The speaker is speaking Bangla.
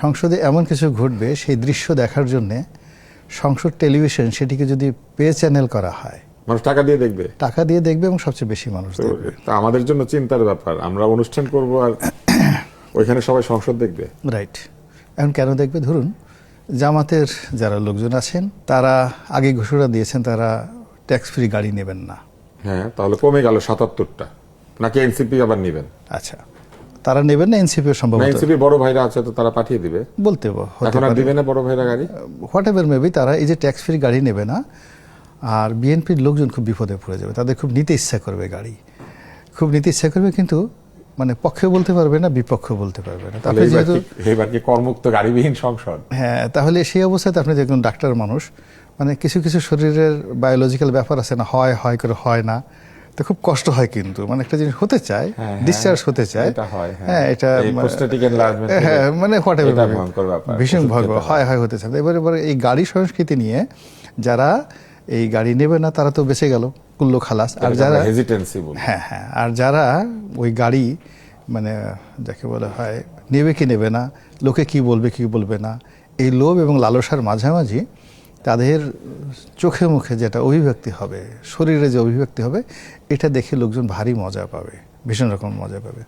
সংসদে এমন কিছু ঘটবে সেই দৃশ্য দেখার জন্যে সংসদ টেলিভিশন সেটিকে যদি পে চ্যানেল করা হয়, মানুষ টাকা দিয়ে দেখবে, টাকা দিয়ে দেখবে এবং সবচেয়ে বেশি মানুষ দেখবে। তা আমাদের জন্য চিন্তার ব্যাপার, আমরা অনুষ্ঠান করব আর ওইখানে সবাই সংসদ দেখবে। রাইট। এখন কেন দেখবে? ধরুন জামাতের যারা লোকজন আছেন তারা আগে ঘোষণা দিয়েছেন তারা ট্যাক্স ফ্রি গাড়ি নেবেন না। হ্যাঁ, তাহলে কমে গেল ৭৭টা, নাকি এনসিপি আবার নেবেন? আচ্ছা, তারা নেবেন না, এনসিপিও সম্ভবত এনসিপি বড় ভাইরা আছে তো তারা পাঠিয়ে দিবে, বলতে এখন আর দিবে না বড় ভাইরা গাড়ি। হোয়াট এভার মেবি, তারা এই যে ট্যাক্স ফ্রি গাড়ি নেবে না, আর বিএনপির লোকজন খুব বিপদে পড়ে যাবে। তাদের খুব নিতে ইচ্ছা করবে গাড়ি, খুব নিতে ইচ্ছা করবে, কিন্তু মানে পক্ষে বলতে পারবে না, বিপক্ষ বলতে পারবে না। তাহলে যেহেতু এবার কি করমুক্ত গাড়িবিহীন সংসদ? হ্যাঁ, তাহলে সেই অবস্থাতে আপনি দেখুন ডাক্তার মানুষ, মানে কিছু কিছু শরীরের বায়োলজিক্যাল ব্যাপার আছে না, হয় হয় করে হয় না, তো খুব কষ্ট হয়। কিন্তু মানে একটা জিনিস হতে চায়, ডিসচার্জ হতে চায়, হ্যাঁ এটা হ্যাঁ মানে হোয়াট এভার ভীষণ ভয়ঙ্কর হয় হয় হতে চায়। এবার এই গাড়ি সংস্কৃতি নিয়ে যারা এই গাড়ি নেবে না তারা তো বেঁচে গেল, কুল্লো খালাস। আর যারা হ্যাঁ হ্যাঁ আর যারা ওই গাড়ি মানে যাকে বলা হয় নেবে কি নেবে না, লোকে কি বলবে কি বলবে না, এই লোভ এবং লালসার মাঝামাঝি তাদের চোখে মুখে যেটা অভিব্যক্তি হবে, শরীরে যে অভিব্যক্তি হবে, এটা দেখে লোকজন ভারী মজা পাবে, ভীষণ রকম মজা পাবে।